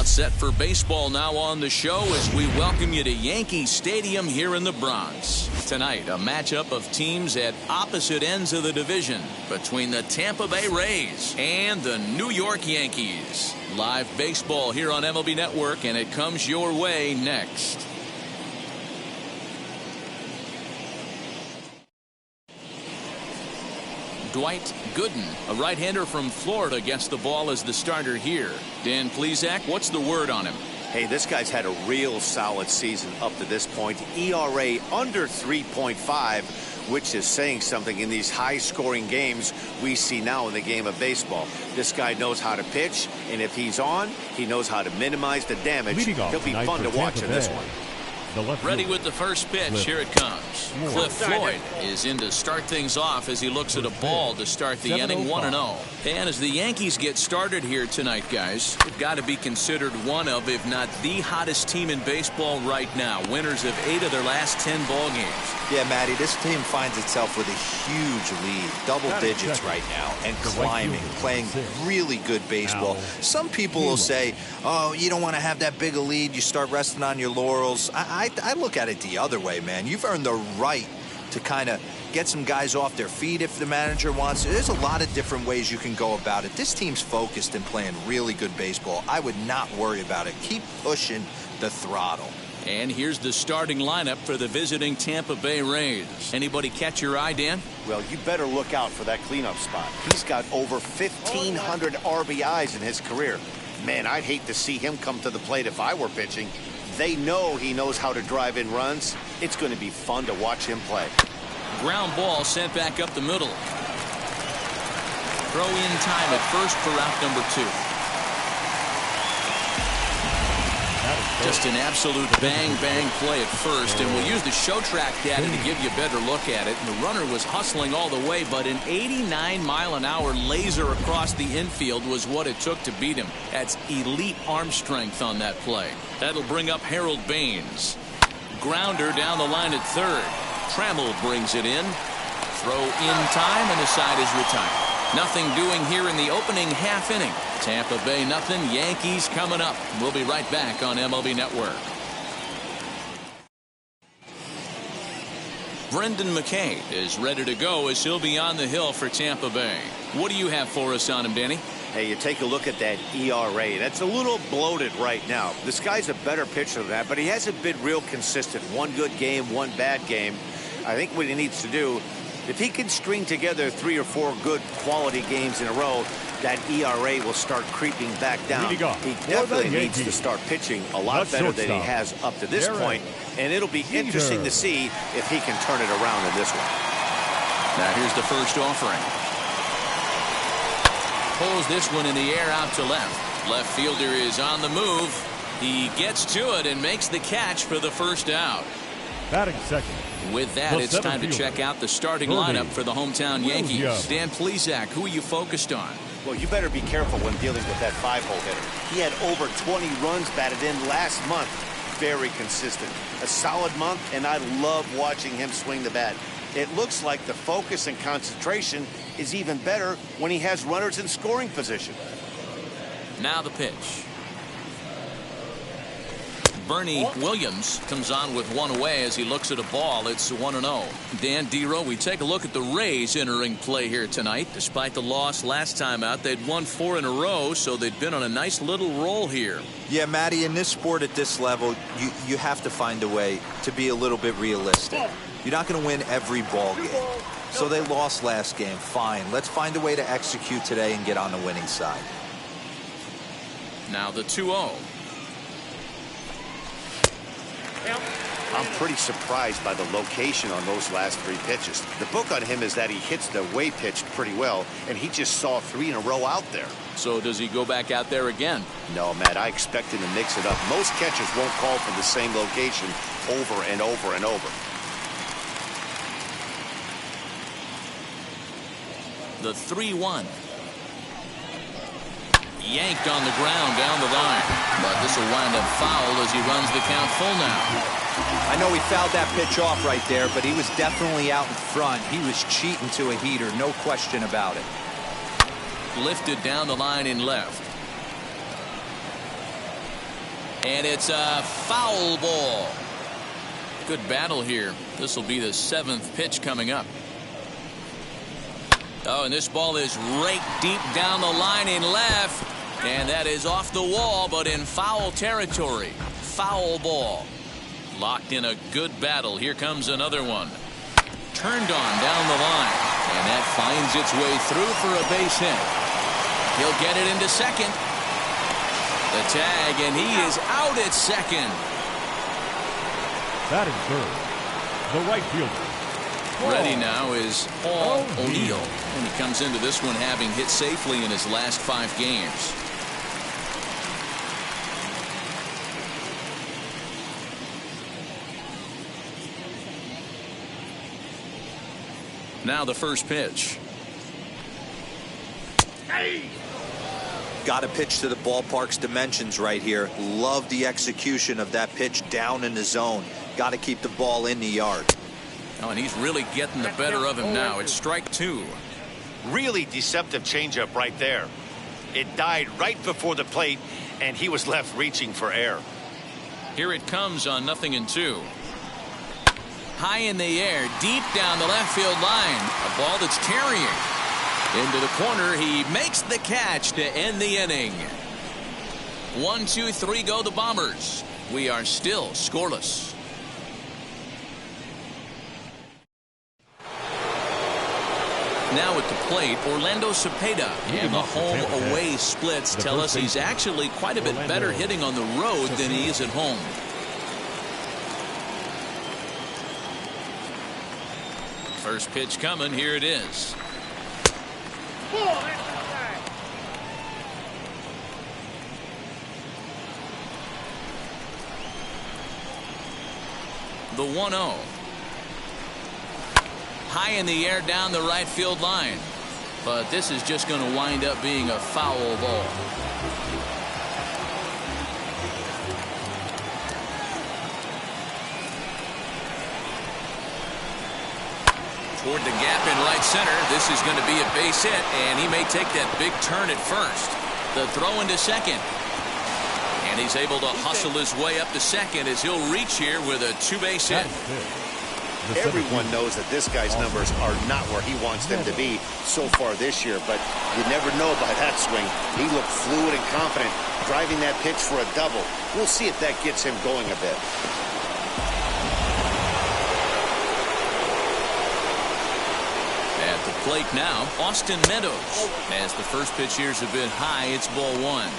Set for baseball now on the show as we welcome you to Yankee Stadium here in the Bronx. Tonight, a matchup of teams at opposite ends of the division between the Tampa Bay Rays and the New York Yankees. Live baseball here on MLB Network, and it comes your way next. Dwight Gooden, a right-hander from Florida, gets the ball as the starter here. Dan Plesac, what's the word on him? Hey, this guy's had a real solid season up to this point. ERA under 3.5, which is saying something in these high-scoring games we see now in the game of baseball. This guy knows how to pitch, and if he's on, he knows how to minimize the damage. He'll be fun to watch in this one. Ready with the first pitch. Here it comes. Cliff Floyd is in to start things off as he looks at a ball to start the inning. 1-0. And as the Yankees get started here tonight, guys, they've got to be considered one of, if not the hottest team in baseball right now. Winners of 8 of their last 10 ball games. Yeah, Matty, this team finds itself with a huge lead, double digits right now, and climbing, playing really good baseball. Some people will say, oh, you don't want to have that big a lead, you start resting on your laurels. I look at it the other way, man. You've earned the right to kind of get some guys off their feet if the manager wants. There's a lot of different ways you can go about it. This team's focused and playing really good baseball. I would not worry about it. Keep pushing the throttle. And here's the starting lineup for the visiting Tampa Bay Rays. Anybody catch your eye, Dan? Well, you better look out for that cleanup spot. He's got over 1,500 RBIs in his career. Man, I'd hate to see him come to the plate if I were pitching. They know he knows how to drive in runs. It's going to be fun to watch him play. Ground ball sent back up the middle. Throw in time at first for out number 2. Just an absolute bang play at first, and we'll use the show track data to give you a better look at it. And the runner was hustling all the way, but an 89-mile-an-hour laser across the infield was what it took to beat him. That's elite arm strength on that play. That'll bring up Harold Baines. Grounder down the line at third. Trammell brings it in. Throw in time, and the side is retired. Nothing doing here in the opening half inning. Tampa Bay nothing. Yankees coming up. We'll be right back on MLB Network. Brendan Mckay is ready to go as he'll be on the hill for Tampa Bay. What do you have for us on him, Danny? Hey, you take a look at that ERA. That's a little bloated right now. This guy's a better pitcher than that, but he hasn't been real consistent. One good game, one bad game. I think what he needs to do, if he can string together 3 or 4 good quality games in a row, that ERA will start creeping back down. He definitely needs to start pitching a lot better than he has up to this point, and it'll be interesting to see if he can turn it around in this one. Now here's the first offering. Pulls this one in the air out to left. Left fielder is on the move. He gets to it and makes the catch for the first out. Batting second. With that, it's time to check out the starting lineup for the hometown Yankees. Dan Plesac, who are you focused on? Well, you better be careful when dealing with that 5-hole hitter. He had over 20 runs batted in last month. Very consistent. A solid month, and I love watching him swing the bat. It looks like the focus and concentration is even better when he has runners in scoring position. Now the pitch. Bernie Williams comes on with one away as he looks at a ball. It's 1-0. Dan Dero, we take a look at the Rays entering play here tonight. Despite the loss last time out, they'd won 4 in a row, so they'd been on a nice little roll here. Yeah, Matty, in this sport at this level, you have to find a way to be a little bit realistic. You're not going to win every ball game. So they lost last game. Fine. Let's find a way to execute today and get on the winning side. Now the 2-0. I'm pretty surprised by the location on those last 3 pitches. The book on him is that he hits the way pitch pretty well, and he just saw 3 in a row out there. So does he go back out there again? No, Matt, I expect him to mix it up. Most catchers won't call for the same location over and over and over. The 3-1. Yanked on the ground down the line. But this will wind up foul as he runs the count full now. I know he fouled that pitch off right there, but he was definitely out in front. He was cheating to a heater, no question about it. Lifted down the line in left. And it's a foul ball. Good battle here. This will be the 7th pitch coming up. Oh, and this ball is raked deep down the line in left. And that is off the wall, but in foul territory. Foul ball. Locked in a good battle. Here comes another one. Turned on down the line. And that finds its way through for a base hit. He'll get it into second. The tag, and he is out at second. Batting third, the right fielder. Ready now is Paul O'Neill. And he comes into this one having hit safely in his last 5 games. Now the first pitch. Got to pitch to the ballpark's dimensions right here. Love the execution of that pitch down in the zone. Got to keep the ball in the yard. Oh, and he's really getting the better of him now. It's strike 2. Really deceptive changeup right there. It died right before the plate, and he was left reaching for air. Here it comes on 0-2. High in the air, deep down the left field line. A ball that's carrying. Into the corner, he makes the catch to end the inning. 1, 2, 3 go the Bombers. We are still scoreless. Now at the plate, Orlando Cepeda. And the home-away splits tell us he's actually quite a bit better hitting on the road than he is at home. First pitch coming. Here it is. The 1-0. High in the air down the right field line. But this is just going to wind up being a foul ball. Toward the gap in right center. This is going to be a base hit, and he may take that big turn at first. The throw into second. And he's able to hustle his way up to second as he'll reach here with a 2-base hit. Everyone knows that this guy's numbers are not where he wants them to be so far this year, but you never know by that swing. He looked fluid and confident, driving that pitch for a double. We'll see if that gets him going a bit. At the plate now, Austin Meadows. As the first pitch here is a bit high, it's ball 1.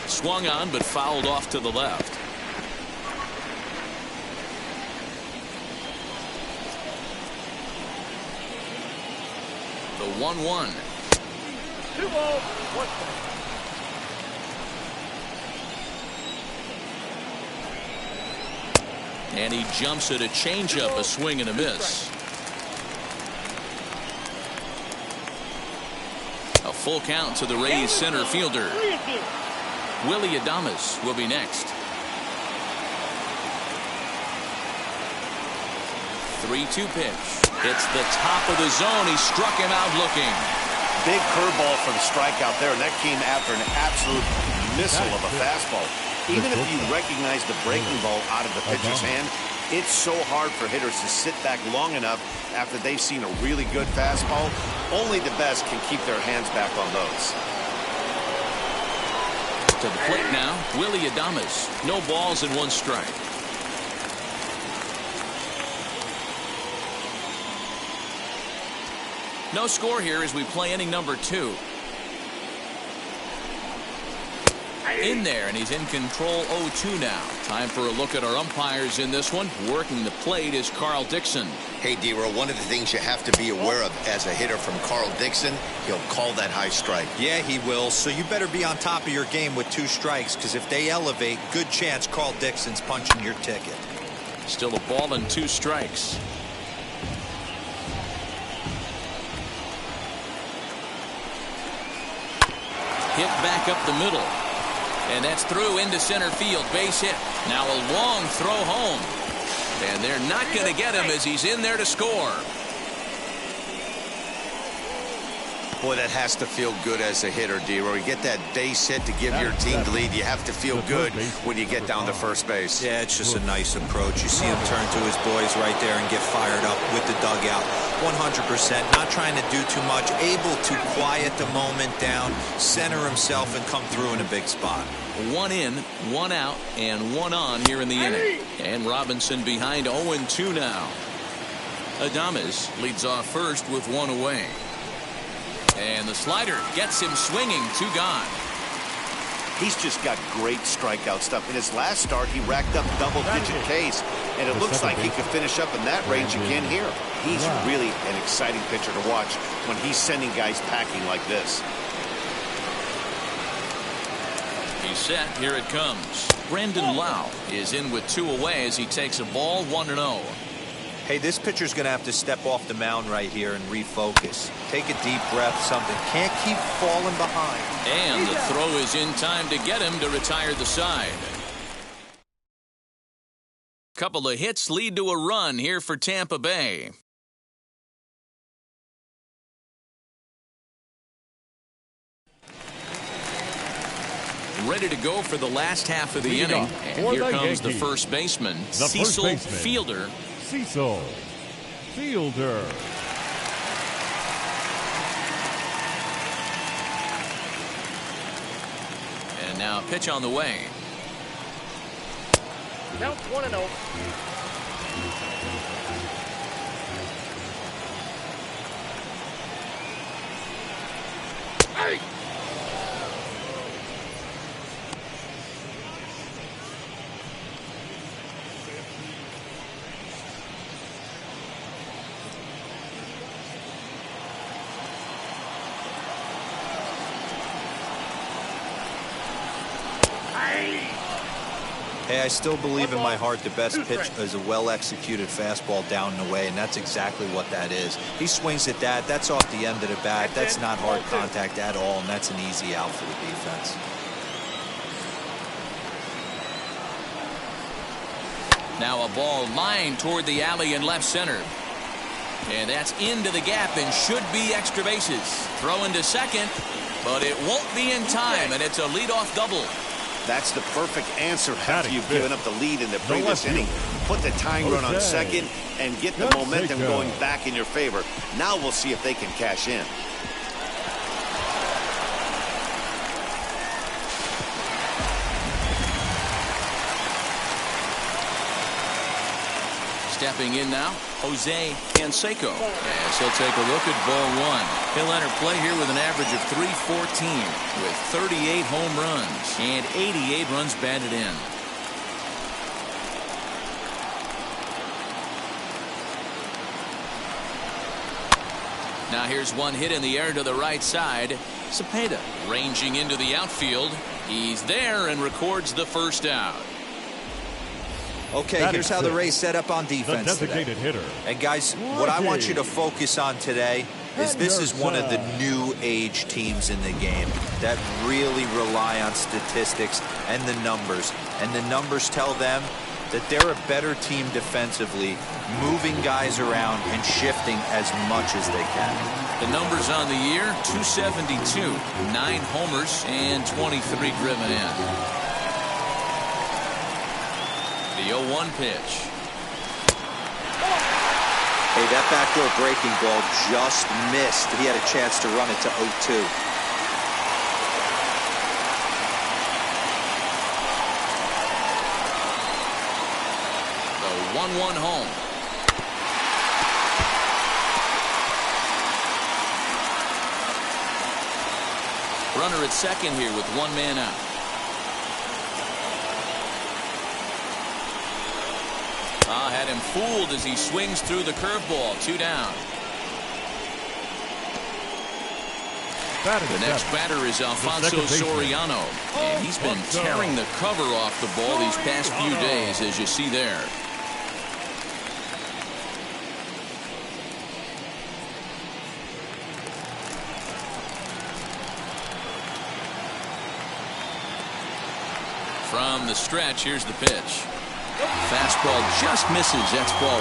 Swung on, but fouled off to the left. The 1-1. 2 balls, 1 strike. And he jumps at a changeup, a swing and a miss. A full count to the Rays center fielder. Willy Adams will be next. 3-2 pitch. It's the top of the zone. He struck him out looking. Big curveball for the strikeout there, and that came after an absolute missile of a fastball. Even if you recognize the breaking ball out of the pitcher's hand, it's so hard for hitters to sit back long enough after they've seen a really good fastball. Only the best can keep their hands back on those. To the plate now, Willy Adams. No balls and 1 strike. No score here as we play inning number 2. In there, and he's in control 0-2 now. Time for a look at our umpires in this one. Working the plate is Carl Dixon. Hey, D-Roll, one of the things you have to be aware of as a hitter from Carl Dixon, he'll call that high strike. Yeah, he will. So you better be on top of your game with 2 strikes, because if they elevate, good chance Carl Dixon's punching your ticket. Still a ball and 2 strikes. Hit back up the middle. And that's through into center field. Base hit. Now a long throw home. And they're not going to get him as he's in there to score. Boy, that has to feel good as a hitter, D-Roy. You get that base hit to give your team the lead. You have to feel good when you get down to first base. Yeah, it's just a nice approach. You see him turn to his boys right there and get fired up with the dugout. 100%, not trying to do too much, able to quiet the moment down, center himself, and come through in a big spot. 1 in, 1 out, and 1 on here in the inning. And Robinson behind 0-2 now. Adames leads off first with 1 away. And the slider gets him swinging. 2 gone. He's just got great strikeout stuff. In his last start, he racked up double-digit Ks, and it looks like he could finish up in that range again here. He's really an exciting pitcher to watch when he's sending guys packing like this. He's set. Here it comes. Brandon Lau is in with 2 away as he takes a ball 1-0. Hey, this pitcher's going to have to step off the mound right here and refocus. Take a deep breath, something. Can't keep falling behind. And the throw is in time to get him to retire the side. Couple of hits lead to a run here for Tampa Bay. Ready to go for the last half of the inning. And here comes the first baseman, Cecil Fielder. Cecil Fielder. And now pitch on the way. Count 1-0. Hey! Hey, I still believe in my heart the best pitch is a well-executed fastball down and away, and that's exactly what that is. He swings at that. That's off the end of the bat. That's not hard contact at all, and that's an easy out for the defense. Now a ball lined toward the alley in left center. And that's into the gap and should be extra bases. Throw into second, but it won't be in time, and it's a leadoff double. That's the perfect answer after you've given up the lead in the previous inning. Put the tying run on second and get the momentum going back in your favor. Now we'll see if they can cash in. Stepping in now, Jose Canseco, as he'll take a look at ball 1. He'll enter play here with an average of .314 with 38 home runs and 88 runs batted in. Now here's one hit in the air to the right side. Cepeda ranging into the outfield. He's there and records the first out. Okay, here's how the Rays set up on defense the designated today. hitter. And guys, what I want you to focus on today is this is one of the new age teams in the game that really rely on statistics and the numbers. And the numbers tell them that they're a better team defensively, moving guys around and shifting as much as they can. The numbers on the year, 272, 9 homers, and 23 driven in. The 0-1 pitch. Hey, that backdoor breaking ball just missed. He had a chance to run it to 0-2. The 1-1 home. Runner at second here with 1 man out. Had him fooled as he swings through the curveball. 2 down. The next batter is Alfonso Soriano, and he's been tearing the cover off the ball these past few days, as you see there. From the stretch, here's the pitch. Fastball just misses. That's ball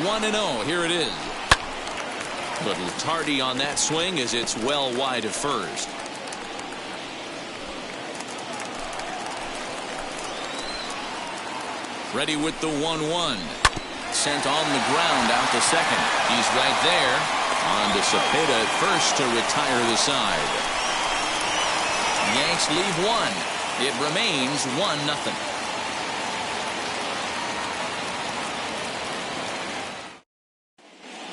1. 1-0. Here it is. Little tardy on that swing as it's well wide of first. Ready with the 1-1. Sent on the ground out to second. He's right there. On to Cepeda at first to retire the side. Yanks leave 1. It remains 1-0.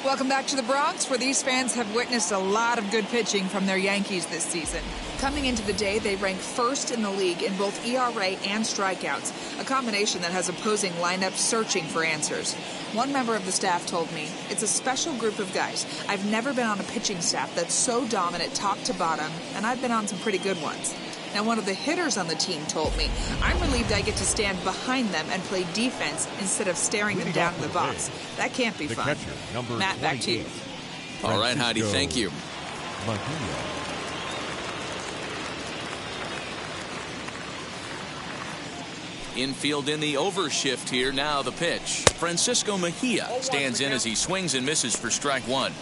Welcome back to the Bronx, where these fans have witnessed a lot of good pitching from their Yankees this season. Coming into the day, they rank first in the league in both ERA and strikeouts, a combination that has opposing lineups searching for answers. One member of the staff told me, "It's a special group of guys. I've never been on a pitching staff that's so dominant top to bottom, and I've been on some pretty good ones." Now, one of the hitters on the team told me, "I'm relieved I get to stand behind them and play defense instead of staring them down in the box. That can't be fun." Matt, back to you. All right, Heidi, thank you. Infield in the overshift here. Now the pitch. Francisco Mejia stands in as he swings and misses for strike 1.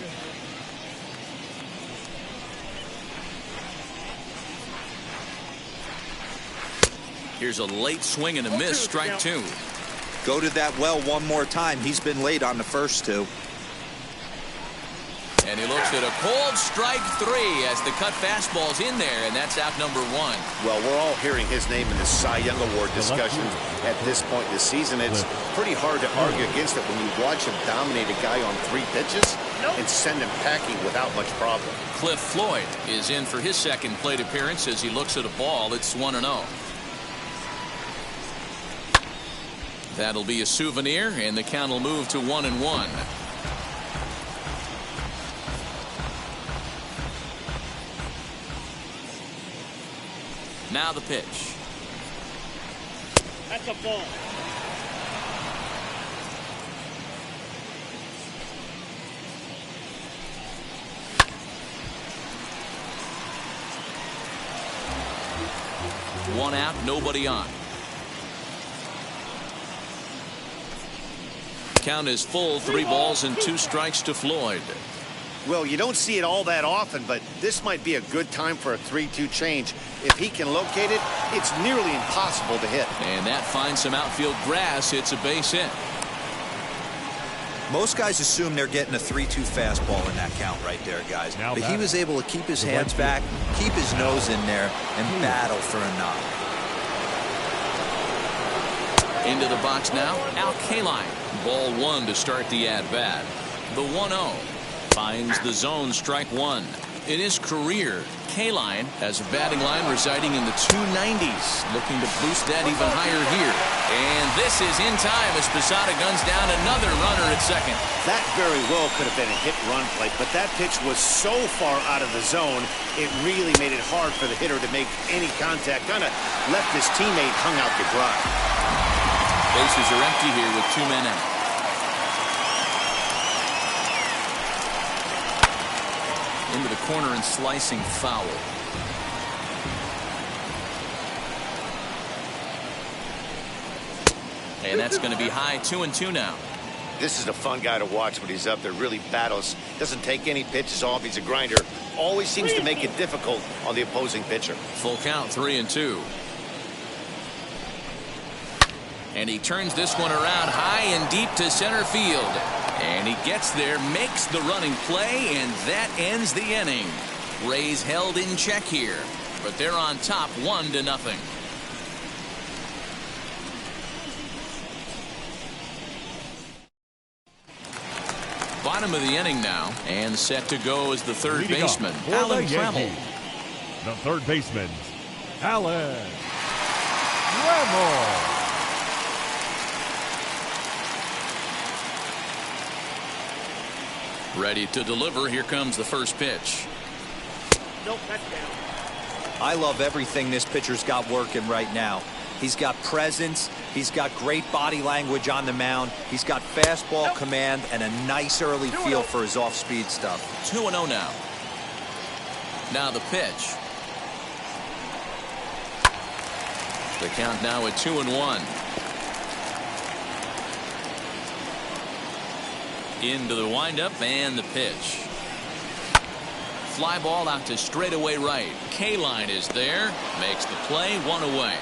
Here's a late swing and a miss. Strike 2. Go to that well one more time. He's been late on the first 2. And he looks at a cold strike 3 as the cut fastball's in there, and that's out number 1. Well, we're all hearing his name in the Cy Young Award discussion at this point in the season. It's pretty hard to argue against it when you watch him dominate a guy on 3 pitches and send him packing without much problem. Cliff Floyd is in for his second plate appearance as he looks at a ball. It's 1-0. That'll be a souvenir, and the count will move to 1-1. Now the pitch. That's a ball. One out, nobody on. Count is full. 3 balls and 2 strikes to Floyd. Well, you don't see it all that often, but this might be a good time for a 3-2 change. If he can locate it, it's nearly impossible to hit. And that finds some outfield grass. It's a base hit. Most guys assume they're getting a 3-2 fastball in that count right there, guys. But he was able to keep his hands back, keep his nose in there, and battle for a knock. Into the box now, Al Kaline. Ball 1 to start the at-bat. The 1-0 finds the zone, strike 1. In his career, Kaline has a batting line residing in the 290s, looking to boost that even higher here. And this is in time as Posada guns down another runner at second. That very well could have been a hit-run play, but that pitch was so far out of the zone, it really made it hard for the hitter to make any contact. Kind of left his teammate hung out to dry. Bases are empty here with 2 men out. Into the corner and slicing foul. And that's going to be high. 2-2 now. This is a fun guy to watch when he's up there. Really battles. Doesn't take any pitches off. He's a grinder. Always seems to make it difficult on the opposing pitcher. Full count. 3-2. And he turns this one around high and deep to center field. And he gets there, makes the running play, and that ends the inning. Rays held in check here, but they're on top 1-0. Bottom of the inning now, and set to go is the third baseman, Alan Trammell. The third baseman, Alan Trammell. Ready to deliver. Here comes the first pitch. Nope, that's down. I love everything this pitcher's got working right now. He's got presence. He's got great body language on the mound. He's got fastball command and a nice early feel for his off-speed stuff. 2-0 now. Now the pitch. The count now at 2-1. Into the windup and the pitch. Fly ball out to straightaway right. K-line is there. Makes the play. 1 away.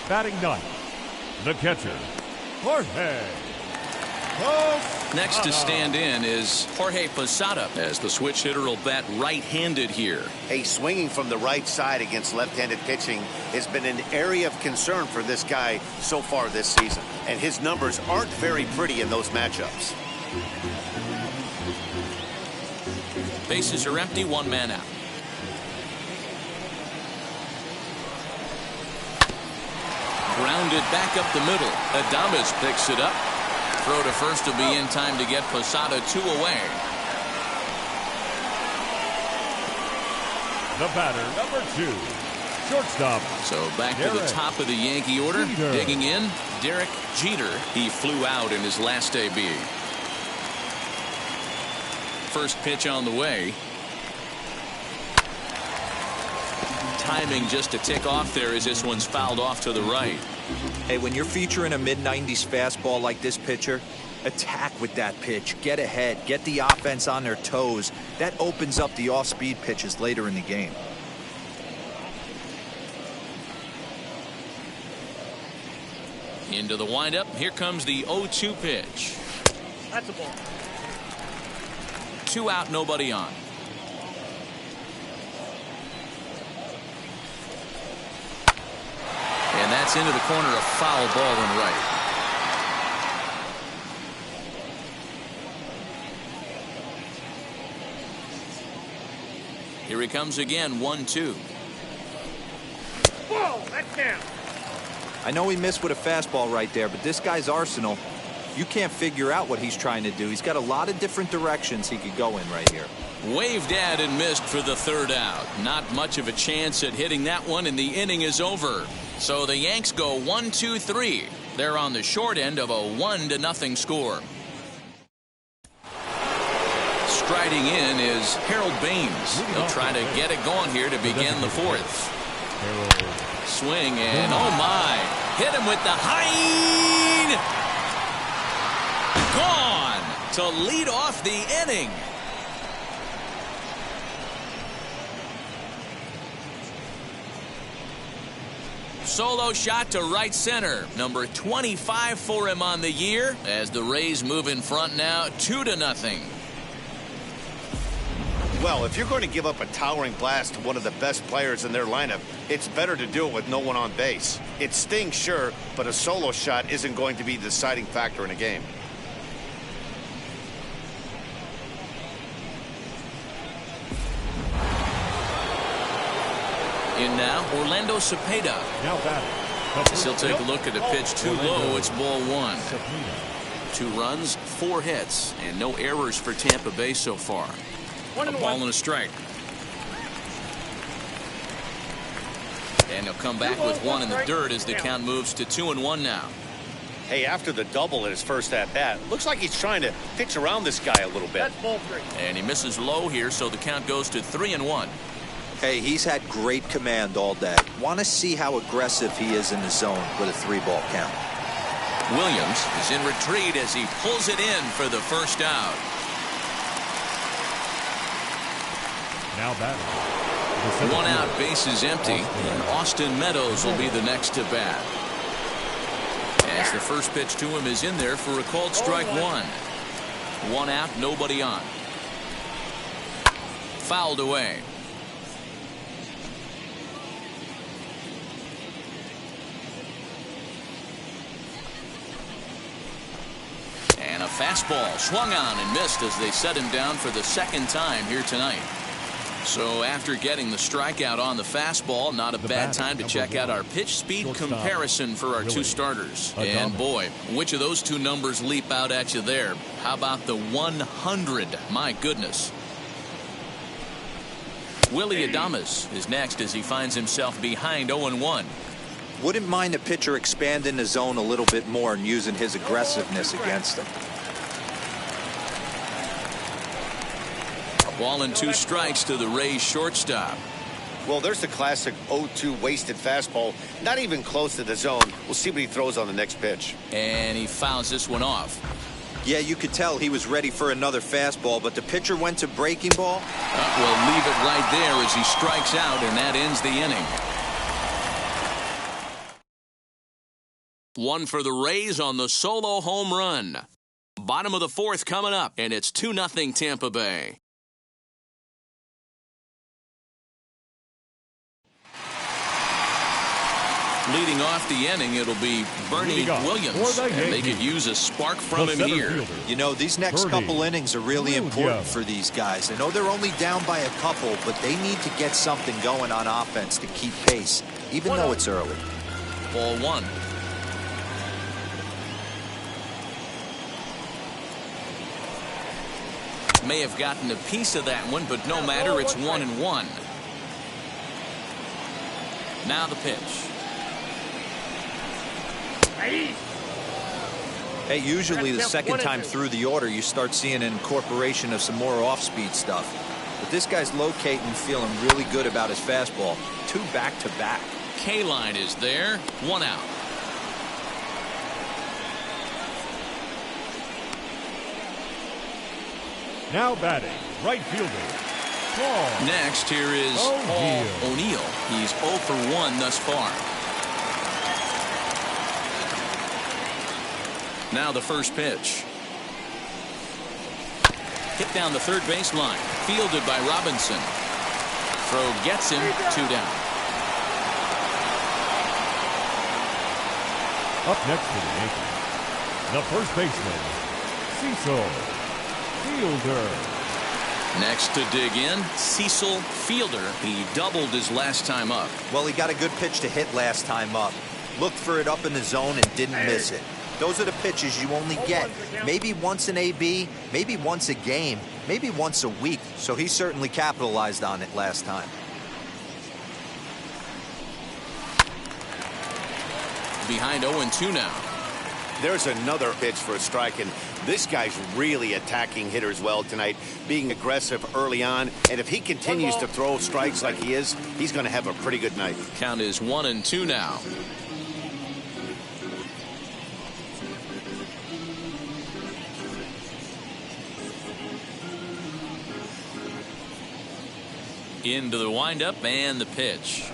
Batting ninth, the catcher, Jorge Posada. Next to stand in is Jorge Posada, as the switch hitter will bat right-handed here. Hey, swinging from the right side against left-handed pitching has been an area of concern for this guy so far this season. And his numbers aren't very pretty in those matchups. Bases are empty, 1 man out. Grounded back up the middle. Adams picks it up. Throw to first will be in time to get Posada 2 away. The batter, number 2, shortstop. So back to the top of the Yankee order. Jeter. Digging in, Derek Jeter. He flew out in his last AB. First pitch on the way. Timing just a tick off there as this one's fouled off to the right. Hey, when you're featuring a mid-90s fastball like this pitcher, attack with that pitch. Get ahead. Get the offense on their toes. That opens up the off-speed pitches later in the game. Into the windup. Here comes the 0-2 pitch. That's a ball. 2 out, nobody on. And that's into the corner, a foul ball and right. Here he comes again, 1-2. Whoa, that's down. I know he missed with a fastball right there, but this guy's arsenal, you can't figure out what he's trying to do. He's got a lot of different directions he could go in right here. Waved at and missed for the third out. Not much of a chance at hitting that one, and the inning is over. So the Yanks go 1-2-3. They're on the short end of a 1-0 score. Striding in is Harold Baines. He'll try to get it going here to begin the fourth. Swing and oh my. Hit him with the high. Gone to lead off the inning. Solo shot to right center. Number 25 for him on the year as the Rays move in front now 2-0. Well, if you're going to give up a towering blast to one of the best players in their lineup, it's better to do it with no one on base. It stings, sure, but a solo shot isn't going to be the deciding factor in a game. In now, Orlando Cepeda. Now batting. He'll take a look at the pitch too low. It's ball 1. 2 runs, 4 hits, and no errors for Tampa Bay so far. A ball and a strike. And he'll come back with 1 in the dirt as the count moves to 2-1 now. Hey, after the double in his first at-bat, looks like he's trying to pitch around this guy a little bit. That's ball 3. And he misses low here, so the count goes to 3-1. Hey, he's had great command all day. Want to see how aggressive he is in the zone with a 3-ball count. Williams is in retreat as he pulls it in for the first out. Now batting. 1 out, bases empty, and Austin Meadows will be the next to bat. As the first pitch to him is in there for a called strike 1. 1 out, nobody on. Fouled away. And a fastball swung on and missed as they set him down for the second time here tonight. So after getting the strikeout on the fastball, not a bad time to check out our pitch speed comparison for our 2 starters. And boy, which of those 2 numbers leap out at you there? How about the 100? My goodness. Willy Adams is next as he finds himself behind 0-1. Wouldn't mind a pitcher expanding the zone a little bit more and using his aggressiveness against him. 2 strikes to the Rays shortstop. Well, there's the classic 0-2 wasted fastball. Not even close to the zone. We'll see what he throws on the next pitch. And he fouls this one off. Yeah, you could tell he was ready for another fastball, but the pitcher went to breaking ball. We'll leave it right there as he strikes out, and that ends the inning. 1 for the Rays on the solo home run. Bottom of the 4th coming up, and it's 2-0 Tampa Bay. Leading off the inning, it'll be Bernie Williams, and they could use a spark from him here. You know, these next couple innings are really important for these guys. I know they're only down by a couple, but they need to get something going on offense to keep pace, even though it's early. Ball 1. May have gotten a piece of that one, but no matter, it's 1-1. Now the pitch. Hey, usually the second time through the order, you start seeing an incorporation of some more off-speed stuff. But this guy's locating, feeling really good about his fastball. 2 back-to-back. K-line is there. 1 out. Now batting, right fielder. Paul. Next, here is Paul O'Neill. He's 0 for 1 thus far. Now the first pitch. Hit down the third baseline. Fielded by Robinson. Throw gets him. 2 down. Up next for the Yankees, the first baseman, Cecil Fielder. Next to dig in, Cecil Fielder. He doubled his last time up. Well, he got a good pitch to hit last time up. Looked for it up in the zone and didn't miss it. Those are the pitches you only get maybe once an AB, maybe once a game, maybe once a week. So he certainly capitalized on it last time. Behind 0-2 now. There's another pitch for a strike, and this guy's really attacking hitters well tonight, being aggressive early on. And if he continues to throw strikes like he is, he's going to have a pretty good night. Count is 1-2 now. Into the windup and the pitch.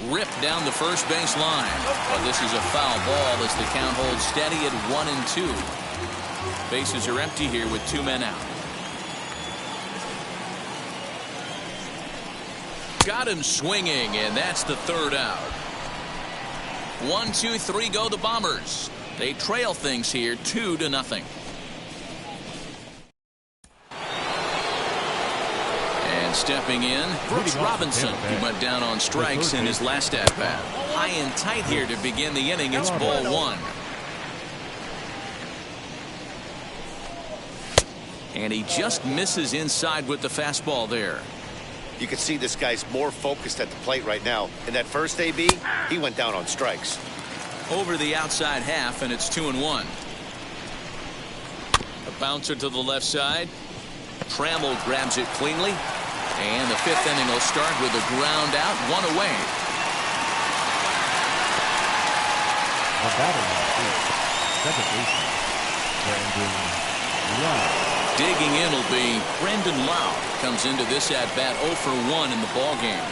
Ripped down the first base line. But this is a foul ball as the count holds steady at 1-2. Bases are empty here with 2 men out. Got him swinging, and that's the 3rd out. 1, 2, 3 go the Bombers. They trail things here 2-0. Stepping in, Brooks Robinson, who went down on strikes in his last at-bat. High and tight here to begin the inning. It's ball 1. And he just misses inside with the fastball there. You can see this guy's more focused at the plate right now. In that first AB, he went down on strikes. over the outside half, and it's 2-1. A bouncer to the left side. Trammell grabs it cleanly, and the 5th inning will start with a ground out, 1 away. A batter second baseman, Brandon Lowe. Digging in will be Brendan Lowe. Comes into this at-bat 0 for 1 in the ballgame.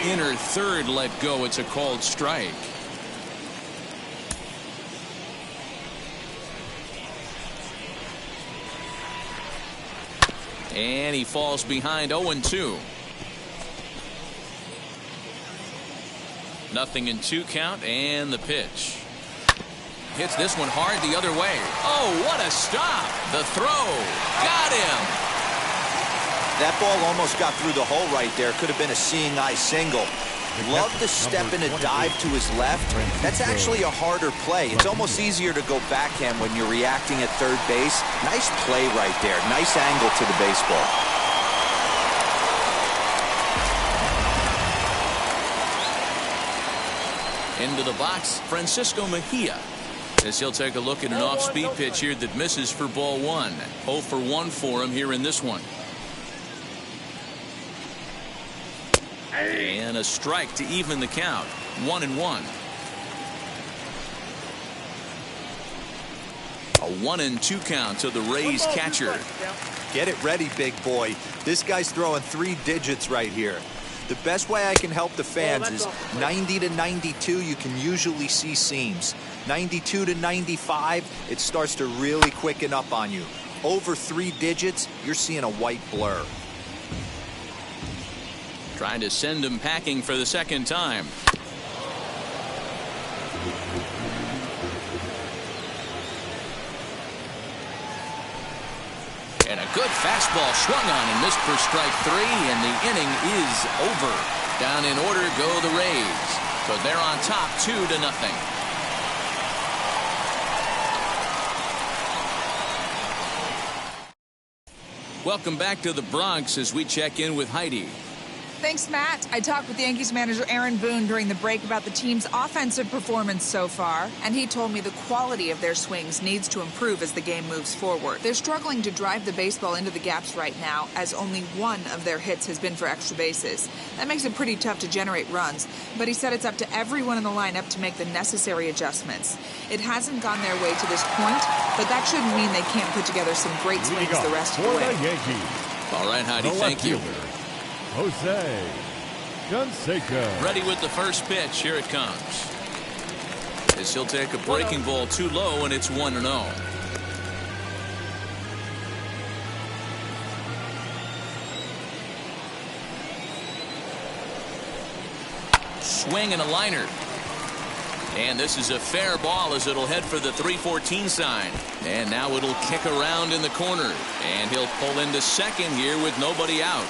Inner third let go. It's a called strike. And he falls behind 0-2. 0-2 count, and the pitch. Hits this one hard the other way. Oh, what a stop. The throw. Got him. That ball almost got through the hole right there. Could have been a seeing eye single. Love the step and a dive to his left. That's actually a harder play. It's almost easier to go backhand when you're reacting at third base. Nice play right there. Nice angle to the baseball. Into the box, Francisco Mejia, as he'll take a look at an off-speed pitch here that misses for ball 1. 0 for 1 for him here in this one. And a strike to even the count. 1-1. A 1-2 count to the Rays catcher. Get it ready, big boy. This guy's throwing 3 digits right here. The best way I can help the fans is 90 to 92. You can usually see seams. 92 to 95, it starts to really quicken up on you. Over 3 digits, you're seeing a white blur. Trying to send him packing for the second time. And a good fastball swung on and missed for strike 3, and the inning is over. Down in order go the Rays. So they're on top 2-0. Welcome back to the Bronx as we check in with Heidi. Thanks, Matt. I talked with Yankees manager Aaron Boone during the break about the team's offensive performance so far, and he told me the quality of their swings needs to improve as the game moves forward. They're struggling to drive the baseball into the gaps right now, as only 1 of their hits has been for extra bases. That makes it pretty tough to generate runs, but he said it's up to everyone in the lineup to make the necessary adjustments. It hasn't gone their way to this point, but that shouldn't mean they can't put together some great swings the rest of the way. All right, Heidi, thank you. Jose Canseco. Ready with the first pitch. Here it comes. As he'll take a breaking ball too low, and it's 1-0. Swing and a liner. And this is a fair ball as it'll head for the 314 sign. And now it'll kick around in the corner. And he'll pull into second here with nobody out.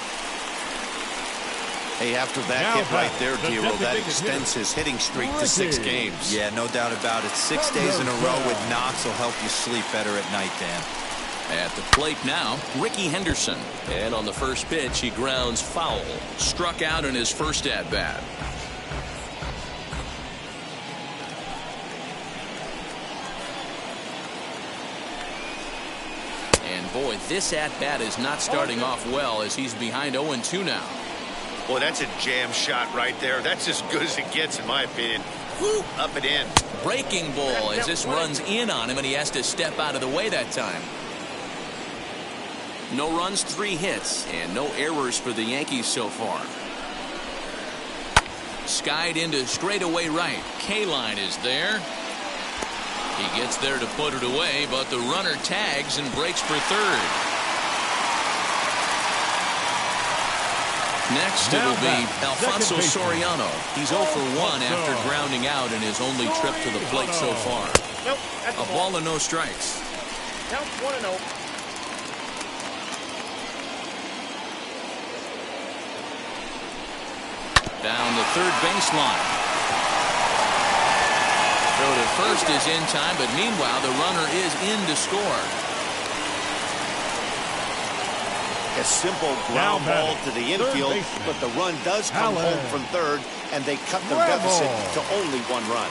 Hey, after that hit right there, Giro, that extends his hitting streak to 6 games. Yeah, no doubt about it. 6 days in a row with knocks will help you sleep better at night, Dan. At the plate now, Ricky Henderson. And on the first pitch, he grounds foul. Struck out in his first at-bat. And boy, this at-bat is not starting off well as he's behind 0-2 now. Boy, that's a jam shot right there. That's as good as it gets, in my opinion. Woo, up and in. Breaking ball as this runs in on him, and he has to step out of the way that time. No runs, 3 hits, and no errors for the Yankees so far. Skied into straightaway right. K-line is there. He gets there to put it away, but the runner tags and breaks for third. Next, it'll be Alfonso Soriano. He's 0 for 1 after grounding out in his only trip to the plate so far. Nope, that's a ball and no strikes. Count 1-0. Down the third baseline. Throw to first is in time, but meanwhile the runner is in to score. A simple ground ball to the infield, but the run does come home from third, and they cut their deficit to only 1 run.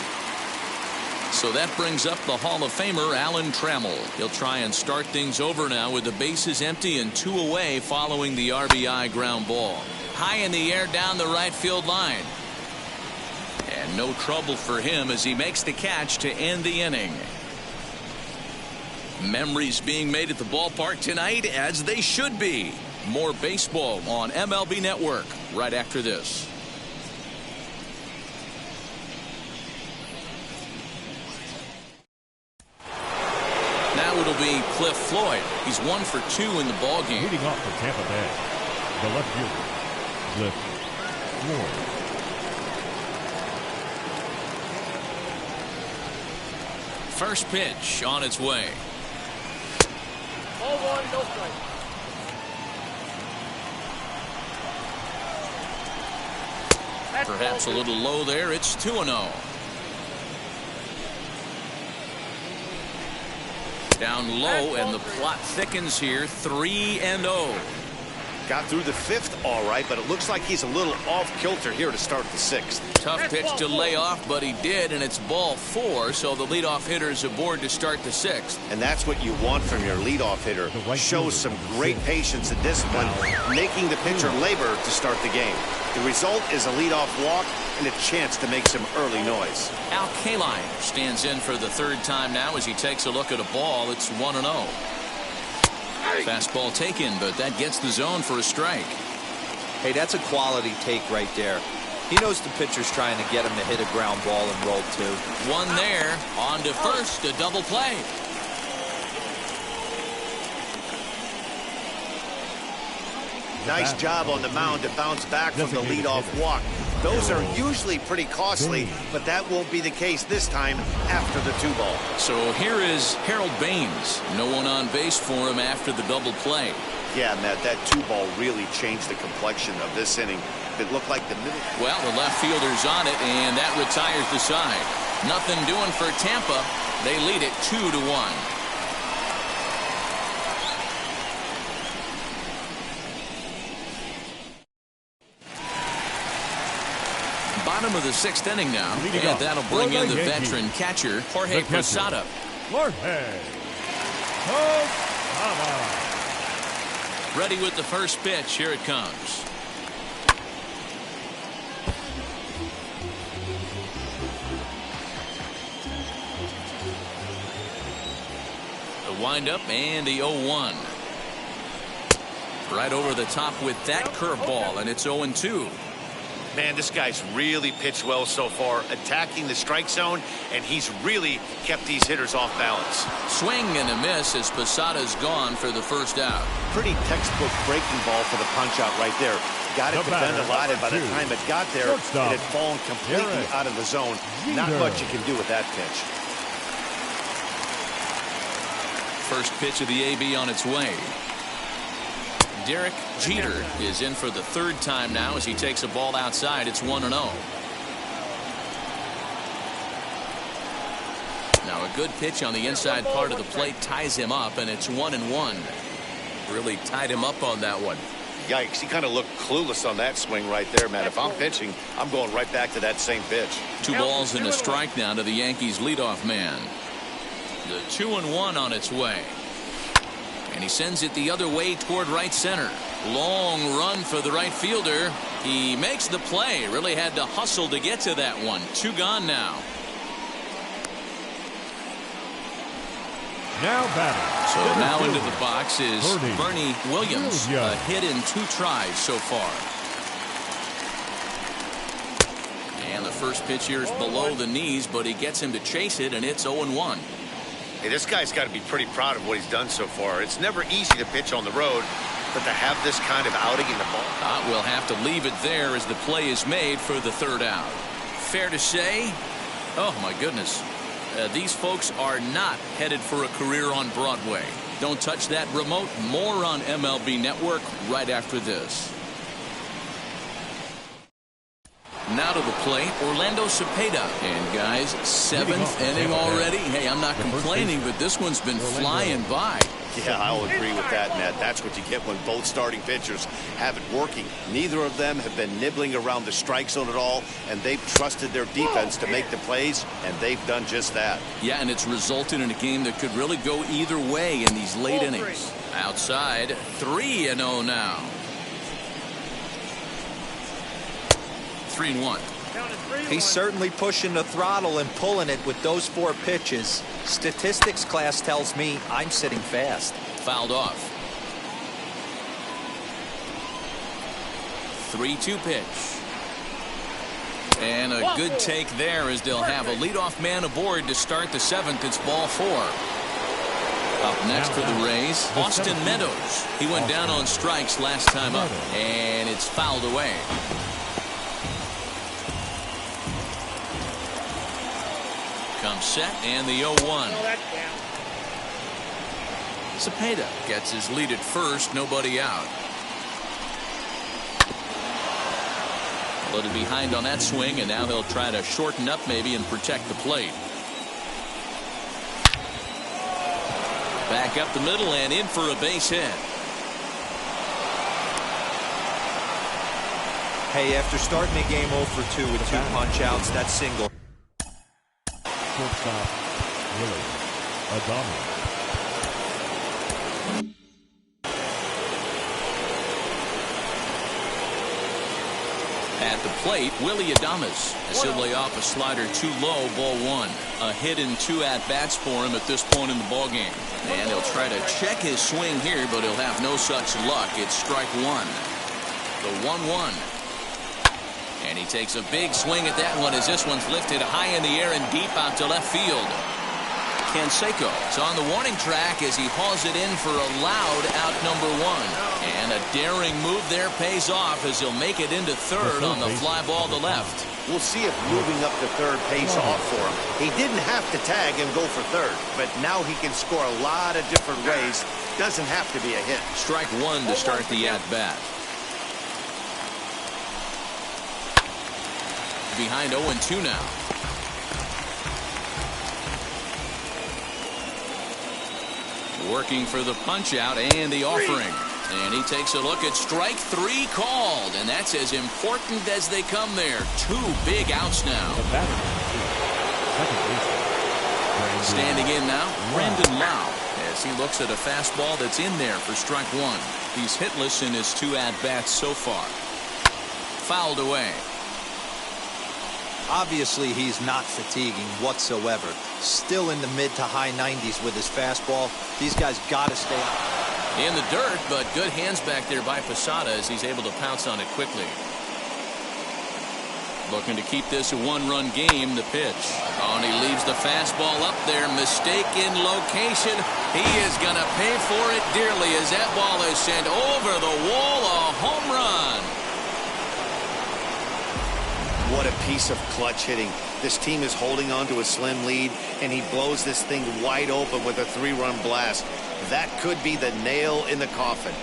So that brings up the Hall of Famer Alan Trammell. He'll try and start things over now with the bases empty and 2 away following the RBI ground ball. High in the air down the right field line. And no trouble for him as he makes the catch to end the inning. Memories being made at the ballpark tonight, as they should be. More baseball on MLB Network right after this. Now it'll be Cliff Floyd. He's 1 for 2 in the ball game. Leading off for Tampa Bay, the left fielder, Cliff Floyd. First pitch on its way. Ball 1, no strike. Perhaps a little low there. It's 2-0. Down low, and the plot thickens here. 3-0. Got through the 5th all right, but it looks like he's a little off kilter here to start the 6th. Tough pitch to lay off, but he did, and it's ball 4, so the leadoff hitter's aboard to start the 6th. And that's what you want from your leadoff hitter. Shows some great patience and discipline, making the pitcher labor to start the game. The result is a leadoff walk and a chance to make some early noise. Al Kaline stands in for the 3rd time now as he takes a look at a ball. It's 1-0. Fastball taken, but that gets the zone for a strike. Hey, that's a quality take right there. He knows the pitcher's trying to get him to hit a ground ball and roll 2. 1 there. On to first, a double play. Nice job on the mound to bounce back from the leadoff walk. Those are usually pretty costly, but that won't be the case this time after the 2-ball. So here is Harold Baines. No one on base for him after the double play. Yeah, Matt, that 2-ball really changed the complexion of this inning. It looked like the middle. Well, the left fielder's on it, and that retires the side. Nothing doing for Tampa. They lead it 2-1. Bottom of the 6th inning now, and that'll bring in the veteran catcher, Jorge Posada. Ready with the first pitch. Here it comes. The windup and the 0-1. Right over the top with that curveball, and it's 0-2. Man, this guy's really pitched well so far, attacking the strike zone, and he's really kept these hitters off balance. Swing and a miss as Posada's gone for the first out. Pretty textbook breaking ball for the punch out right there. Got it to bend a lot, and by the time it got there, it had fallen completely out of the zone. Not much you can do with that pitch. First pitch of the AB on its way. Derek Jeter is in for the 3rd time now as he takes a ball outside. It's 1-0. Now a good pitch on the inside part of the plate ties him up, and it's 1-1. Really tied him up on that one. Yikes, he kind of looked clueless on that swing right there, Matt. If I'm pitching, I'm going right back to that same pitch. 2 balls and a strike now to the Yankees leadoff man. The 2-1 on its way. And he sends it the other way toward right center. Long run for the right fielder. He makes the play. Really had to hustle to get to that one. 2 gone now. Now batting. So now into the box is Bernie Williams. A hit in 2 tries so far. And the first pitch here is below the knees, but he gets him to chase it, and it's 0-1. Hey, this guy's got to be pretty proud of what he's done so far. It's never easy to pitch on the road, but to have this kind of outing in the ball. We'll have to leave it there as the play is made for the 3rd out. Fair to say, oh my goodness, these folks are not headed for a career on Broadway. Don't touch that remote. More on MLB Network right after this. Now to the plate, Orlando Cepeda. And guys, 7th inning already. Hey, I'm not complaining, but this one's been flying by. Yeah, I'll agree with that, Matt. That's what you get when both starting pitchers have it working. Neither of them have been nibbling around the strike zone at all, and they've trusted their defense to make the plays, and they've done just that. Yeah, and it's resulted in a game that could really go either way in these late innings. Outside, 3-0 now. 3-1. He's certainly pushing the throttle and pulling it with those 4 pitches. Statistics class tells me I'm sitting fast. Fouled off. 3-2 pitch. And a good take there as they'll have a leadoff man aboard to start the 7th. It's ball 4. Up next for the Rays, Austin Meadows. He went down on strikes last time up, and it's fouled away. Comes set, and the 0-1. Cepeda gets his lead at first, nobody out. A little behind on that swing, and now he'll try to shorten up maybe and protect the plate. Back up the middle and in for a base hit. Hey, after starting the game 0 for 2 with 2 punch outs, that single. Shortstop, Willy Adams. At the plate, Willy Adams as he'll lay off a slider too low, ball 1. A hit and 2 at-bats for him at this point in the ballgame. And he'll try to check his swing here, but he'll have no such luck. It's strike 1. The 1-1. And he takes a big swing at that one as this one's lifted high in the air and deep out to left field. Canseco is on the warning track as he hauls it in for a loud out number 1. And a daring move there pays off as he'll make it into third on the fly ball to left. We'll see if moving up to third pays off for him. He didn't have to tag and go for third, but now he can score a lot of different ways. Doesn't have to be a hit. Strike 1 to start the at-bat. Behind 0-2 now. Working for the punch out and the offering. And he takes a look at strike 3 called. And that's as important as they come there. 2 big outs now. Standing in now, Brandon Lau, as he looks at a fastball that's in there for strike 1. He's hitless in his 2 at-bats so far. Fouled away. Obviously, he's not fatiguing whatsoever. Still in the mid to high 90s with his fastball. These guys got to stay in the dirt, but good hands back there by Posada as he's able to pounce on it quickly. Looking to keep this a 1-run game. The pitch. Oh, and he leaves the fastball up there. Mistake in location. He is going to pay for it dearly as that ball is sent over the wall. A home run. What a piece of clutch hitting. This team is holding on to a slim lead, and he blows this thing wide open with a 3-run blast. That could be the nail in the coffin.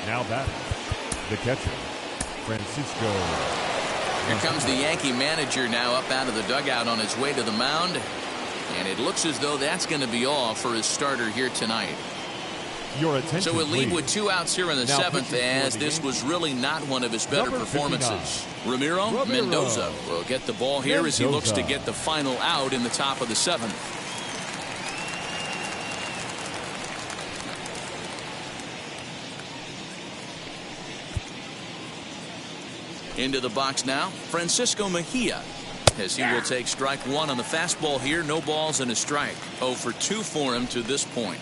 Now batting, the catcher, Francisco. Here comes the Yankee manager now up out of the dugout on his way to the mound. And it looks as though that's going to be all for his starter here tonight. So we'll lead with 2 outs here in the 7th, as this was really not one of his better performances. Ramiro Mendoza will get the ball here as he looks to get the final out in the top of the 7th. Into the box now, Francisco Mejia, as he will take strike 1 on the fastball here. No balls and a strike. 0 for 2 for him to this point.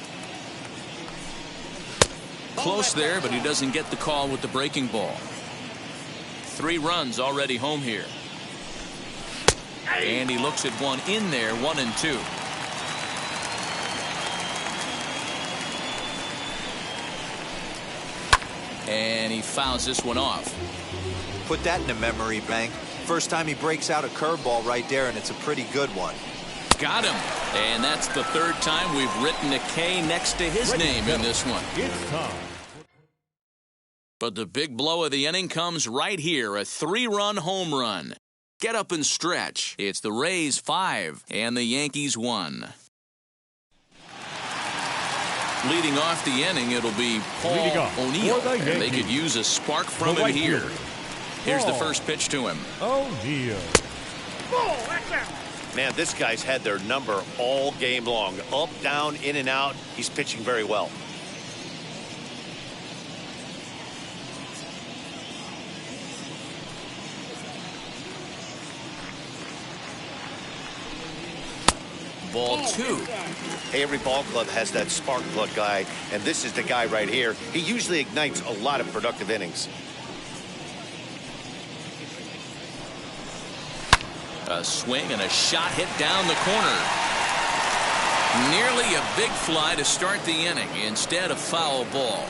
Close there, but he doesn't get the call with the breaking ball. 3 runs already home here. And he looks at one in there, 1-2. And he fouls this one off. Put that in the memory bank. First time he breaks out a curveball right there, and it's a pretty good one. Got him. And that's the third time we've written a K next to his name in this one. It's time. But the big blow of the inning comes right here, a 3-run home run. Get up and stretch. It's the Rays 5 and the Yankees 1. Leading off the inning, it'll be Paul O'Neill. And they could use a spark from him here. Here's the first pitch to him. O'Neill. Man, this guy's had their number all game long. Up, down, in and out. He's pitching very well. Ball 2. Hey, every ball club has that spark plug guy, and this is the guy right here. He usually ignites a lot of productive innings. A swing and a shot hit down the corner. Nearly a big fly to start the inning. Instead, a foul ball.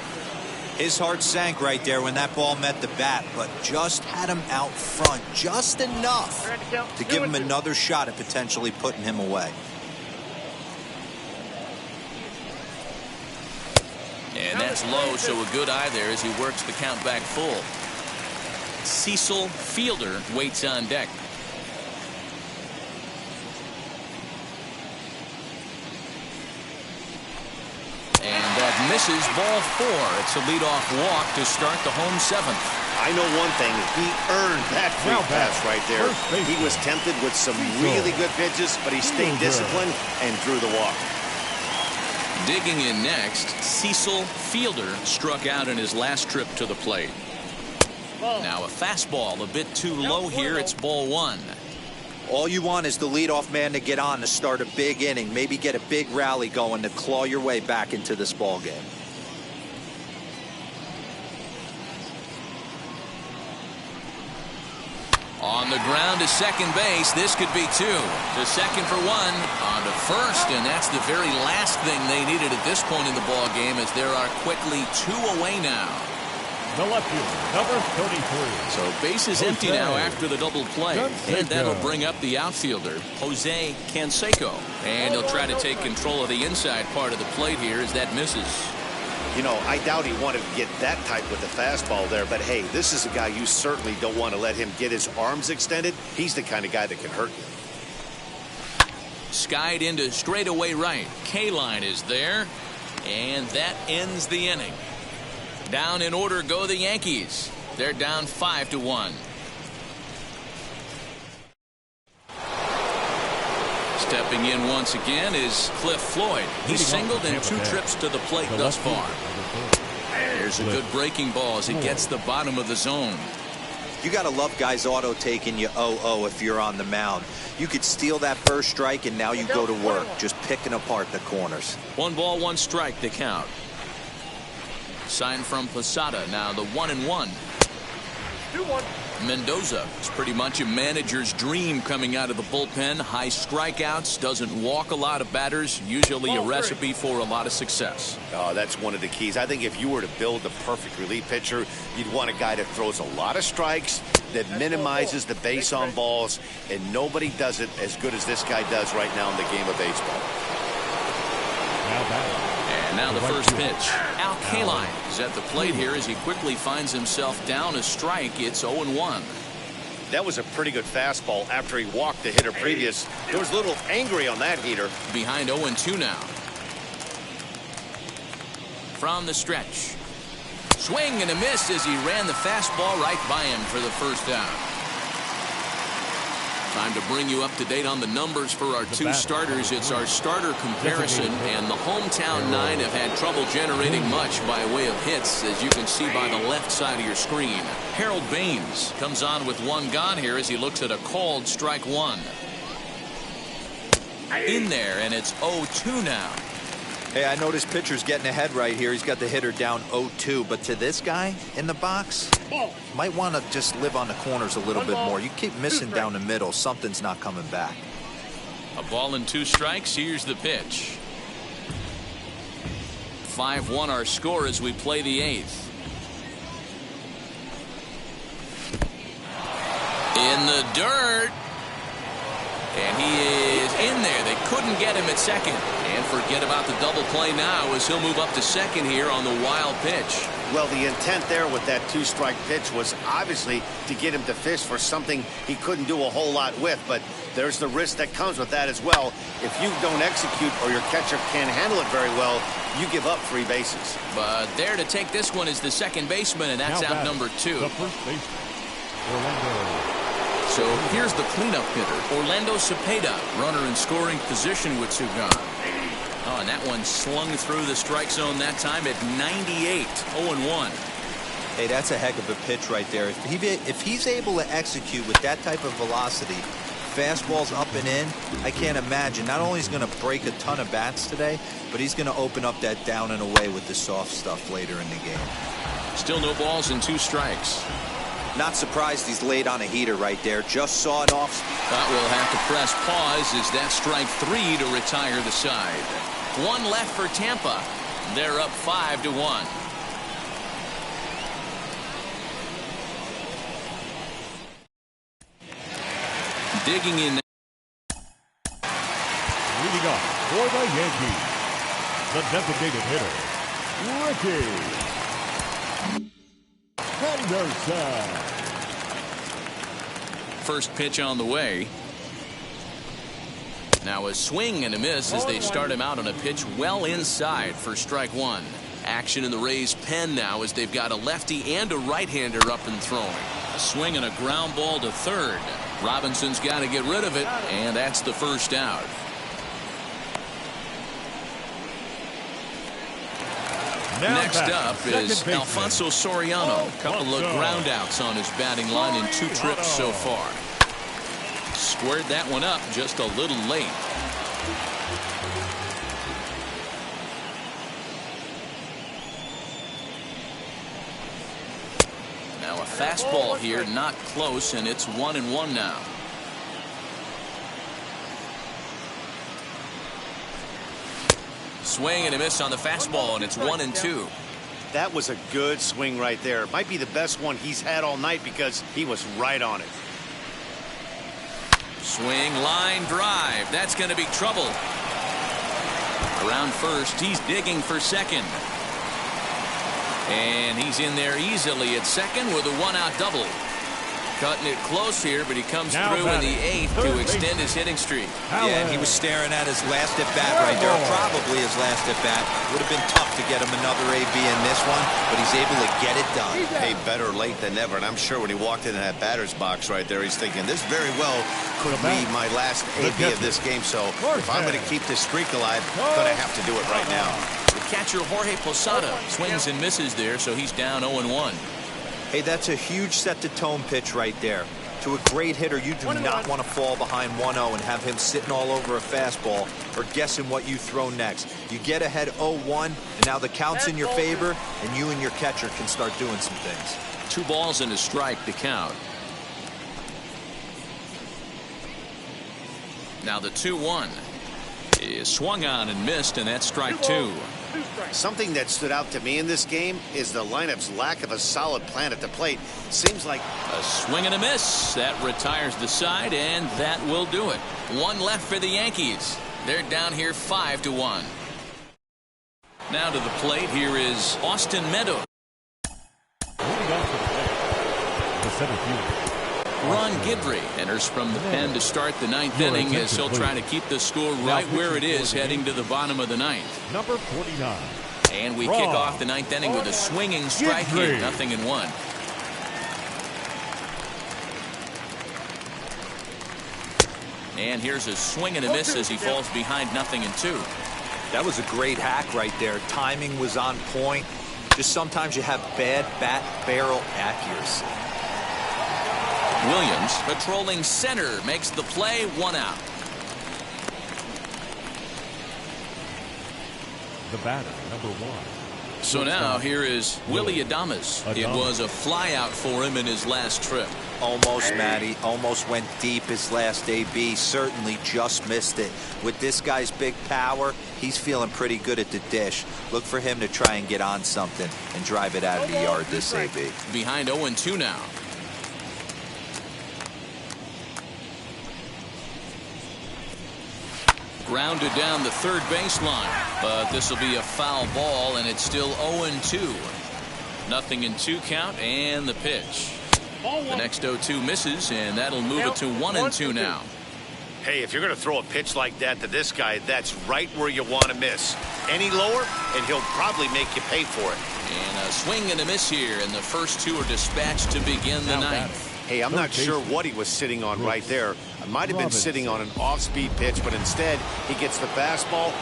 His heart sank right there when that ball met the bat, but just had him out front just enough to give him another shot at potentially putting him away. And that's low, so a good eye there as he works the count back full. Cecil Fielder waits on deck. And that misses ball 4. It's a leadoff walk to start the home 7th. I know one thing. He earned that free pass right there. He was tempted with some really good pitches, but he stayed disciplined and drew the walk. Digging in next, Cecil Fielder struck out in his last trip to the plate. Now a fastball a bit too low here. It's ball 1. All you want is the leadoff man to get on to start a big inning, maybe get a big rally going to claw your way back into this ball game. On the ground to second base. This could be 2. To second for 1. On to first, and that's the very last thing they needed at this point in the ball game, as there are quickly 2 away now. The left fielder, number 33. So base is empty now after the double play, Canseco. and that'll bring up the outfielder, Jose Canseco. And he'll try to take control of the inside part of the plate here as that misses. You know, I doubt he wanted to get that tight with the fastball there, but hey, this is a guy you certainly don't want to let him get his arms extended. He's the kind of guy that can hurt you. Skied into straightaway right. K-line is there, and that ends the inning. Down in order go the Yankees. They're down 5-1. Stepping in once again is Cliff Floyd. He's singled in 2 trips to the plate thus far. There's a good breaking ball as he gets the bottom of the zone. You got to love guys auto taking you 0-0 if you're on the mound. You could steal that first strike, and now you go to work just picking apart the corners. 1 ball, 1 strike to count. Sign from Posada, now the 1-1. 2-1. Mendoza is pretty much a manager's dream coming out of the bullpen. High strikeouts, doesn't walk a lot of batters, usually a recipe for a lot of success. Oh, that's one of the keys. I think if you were to build the perfect relief pitcher, you'd want a guy that throws a lot of strikes, that minimizes the base on balls, and nobody does it as good as this guy does right now in the game of baseball. And now the first pitch. Al Kaline is at the plate here as he quickly finds himself down a strike. It's 0-1. That was a pretty good fastball after he walked the hitter previous. He was a little angry on that heater. Behind 0-2 now. From the stretch. Swing and a miss as he ran the fastball right by him for the first down. Time to bring you up to date on the numbers for our 2 starters. It's our starter comparison, and the hometown 9 have had trouble generating much by way of hits, as you can see by the left side of your screen. Harold Baines comes on with 1 gone here as he looks at a called strike 1. In there, and it's 0-2 now. Hey, I noticed pitcher's getting ahead right here. He's got the hitter down 0-2, but to this guy in the box, might want to just live on the corners a little bit more. You keep missing down the middle, something's not coming back. A ball and 2 strikes. Here's the pitch. 5-1 our score as we play the 8th. In the dirt. And he is in there. They couldn't get him at second. And forget about the double play now as he'll move up to second here on the wild pitch. Well, the intent there with that two-strike pitch was obviously to get him to fish for something he couldn't do a whole lot with, but there's the risk that comes with that as well. If you don't execute or your catcher can't handle it very well, you give up 3 bases. But there to take this one is the second baseman, and that's out number 2. The first baseman, Orlando. So here's the cleanup hitter, Orlando Cepeda, runner in scoring position with 2 gone. Oh, and that one slung through the strike zone that time at 98, 0-1. Hey, that's a heck of a pitch right there. If he's able to execute with that type of velocity, fastballs up and in, I can't imagine. Not only is he going to break a ton of bats today, but he's going to open up that down and away with the soft stuff later in the game. Still no balls and 2 strikes. Not surprised he's laid on a heater right there. Just saw it off. But we'll have to press pause as that strike 3 to retire the side. 1 left for Tampa. They're up 5-1. Digging in. Leading off for the Yankees, the designated hitter, Willy Adams. First pitch on the way. Now a swing and a miss as they start him out on a pitch well inside for strike 1. Action in the Rays' pen now as they've got a lefty and a right-hander up and throwing. A swing and a ground ball to third. Robinson's got to get rid of it, and that's the first out. Next up is Alfonso Soriano. A couple of ground outs on his batting line in 2 trips so far. Squared that one up just a little late. Now a fastball here, not close, and it's 1-1 now. Swing and a miss on the fastball, and it's 1-2. That was a good swing right there. It might be the best one he's had all night because he was right on it. Swing, line drive. That's going to be trouble. Around first, he's digging for second. And he's in there easily at second with a 1-out double. Cutting it close here, but he comes through in the 8th to extend his hitting streak. Yeah, and he was staring at his last at-bat right there. Probably his last at-bat. Would have been tough to get him another AB in this one, but he's able to get it done. Hey, better late than never. And I'm sure when he walked into that batter's box right there, he's thinking, this very well could be my last AB of this game. So if I'm going to keep this streak alive, I'm going to have to do it right now. The catcher, Jorge Posada, swings and misses there, so he's down 0-1. Hey, that's a huge set-the-tone pitch right there. To a great hitter, you do not want to fall behind 1-0 and have him sitting all over a fastball or guessing what you throw next. You get ahead 0-1, and now the count's in your favor, and you and your catcher can start doing some things. 2 balls and a strike to count. Now the 2-1 is swung on and missed, and that's strike 2. Something that stood out to me in this game is the lineup's lack of a solid plan at the plate. Seems like a swing and a miss. That retires the side, and that will do it. 1 left for the Yankees. They're down here 5-1. Now to the plate, here is Austin Meadows. Moving off the plate, the center fielder, Ron Guidry enters from the pen to start the 9th inning as he'll try to keep the score right where it is heading to the bottom of the 9th. Number 49. And we kick off the 9th inning with a swinging strike here, 0-1. And here's a swing and a miss as he falls behind 0-2. That was a great hack right there. Timing was on point. Just sometimes you have bad bat barrel accuracy. Williams patrolling center makes the play, 1 out. The batter, number 1. So now here is Willy Adams. It was a fly out for him in his last trip. Almost, Matty. Almost went deep his last AB. Certainly just missed it. With this guy's big power, he's feeling pretty good at the dish. Look for him to try and get on something and drive it out of the yard this AB. Behind 0-2 now. Grounded down the third baseline, but this will be a foul ball, and it's still 0-2. Nothing in 2 count, and the pitch. The next 0-2 misses, and that'll move it to 1-2 now. Hey, if you're going to throw a pitch like that to this guy, that's right where you want to miss. Any lower, and he'll probably make you pay for it. And a swing and a miss here, and the first 2 are dispatched to begin the ninth. Hey, I'm not sure what he was sitting on right there. I might have been sitting on an off-speed pitch, but instead he gets the fastball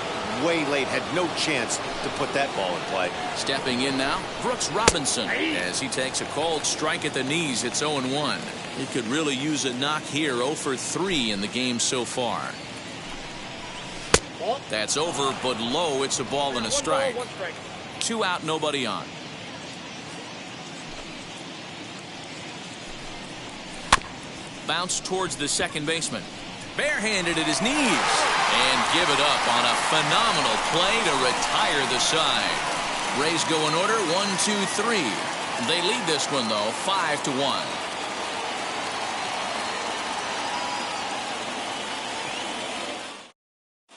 way late, had no chance to put that ball in play. Stepping in now, Brooks Robinson, as he takes a cold strike at the knees. It's 0-1. He could really use a knock here. 0 for 3 in the game so far. That's over, but low. It's a ball and a strike. 2 out, nobody on. Bounce towards the second baseman. Barehanded at his knees. And give it up on a phenomenal play to retire the side. Rays go in order 1-2-3. They lead this one, though, 5-1.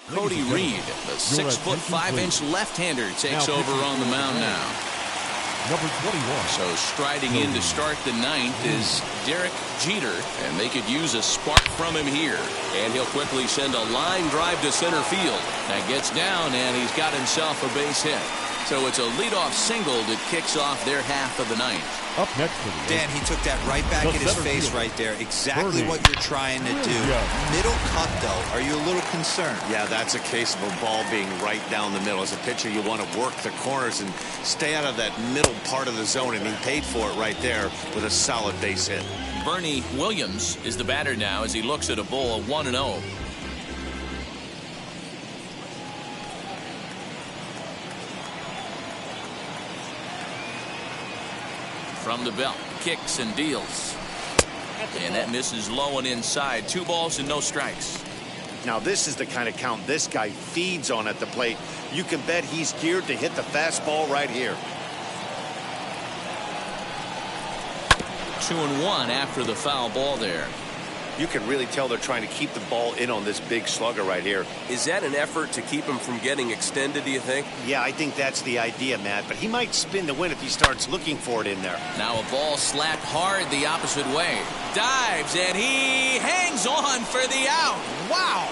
Cody Reed, the 6'5" left-hander, takes over on the mound now. Number 21. So striding in to start the ninth is Derek Jeter, and they could use a spark from him here. And he'll quickly send a line drive to center field. That gets down, and he's got himself a base hit. So it's a leadoff single that kicks off their half of the ninth. Up next to the Dan, he took that right back in his face right there. Exactly what you're trying to do. Middle cut, though. Are you a little concerned? Yeah, that's a case of a ball being right down the middle. As a pitcher, you want to work the corners and stay out of that middle part of the zone, and he paid for it right there with a solid base hit. Bernie Williams is the batter now as he looks at a ball 1-0. From the belt, kicks and deals. And that misses low and inside. 2 balls and no strikes. Now this is the kind of count this guy feeds on at the plate. You can bet he's geared to hit the fastball right here. 2-1 after the foul ball there. You can really tell they're trying to keep the ball in on this big slugger right here. Is that an effort to keep him from getting extended, do you think? Yeah, I think that's the idea, Matt. But he might spin the win if he starts looking for it in there. Now a ball slapped hard the opposite way. Dives, and he hangs on for the out. Wow.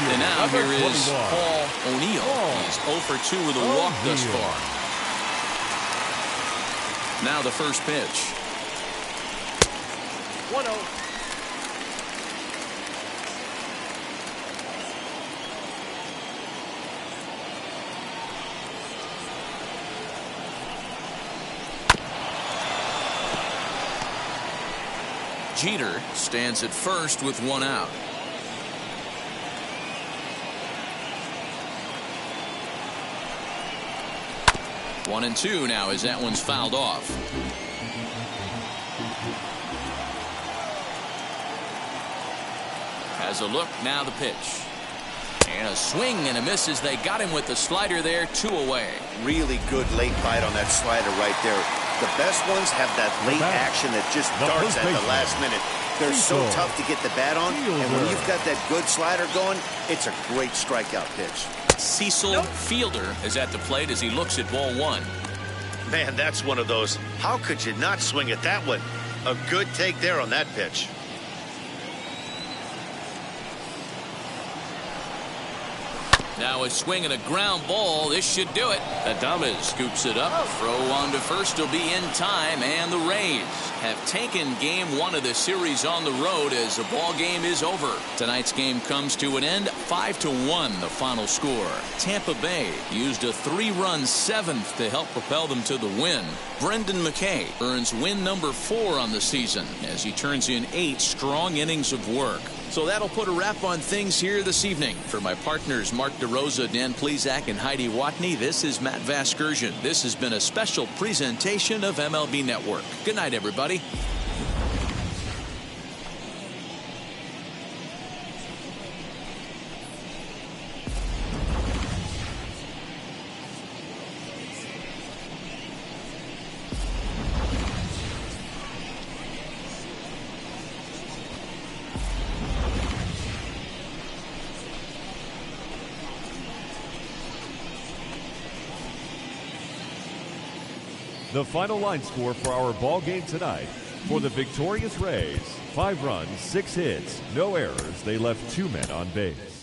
And now here is Paul O'Neill. He's 0 for 2 with a walk thus far. Now the first pitch. 1-0. Jeter stands at first with 1 out. One and 2 now as that one's fouled off. Has a look, now the pitch. And a swing and a miss as they got him with the slider there, 2 away. Really good late bite on that slider right there. The best ones have that late action that just darts at the last minute. They're so tough to get the bat on, and when you've got that good slider going, it's a great strikeout pitch. Cecil Fielder is at the plate as he looks at ball 1. Man, that's one of those. How could you not swing at that one? A good take there on that pitch. Now a swing and a ground ball. This should do it. Adams scoops it up. Throw on to first will be in time, and the Rays have taken game 1 of the series on the road as the ball game is over. Tonight's game comes to an end. 5-1 the final score. Tampa Bay used a 3-run 7th to help propel them to the win. Brendan Mckay earns win number 4 on the season as he turns in 8 strong innings of work. So that'll put a wrap on things here this evening. For my partners Mark DeRosa, Dan Plesac, and Heidi Watney, this is Matt Vasgersian. This has been a special presentation of MLB Network. Good night, everybody. The final line score for our ball game tonight. For the victorious Rays, 5 runs, 6 hits, no errors. They left 2 men on base.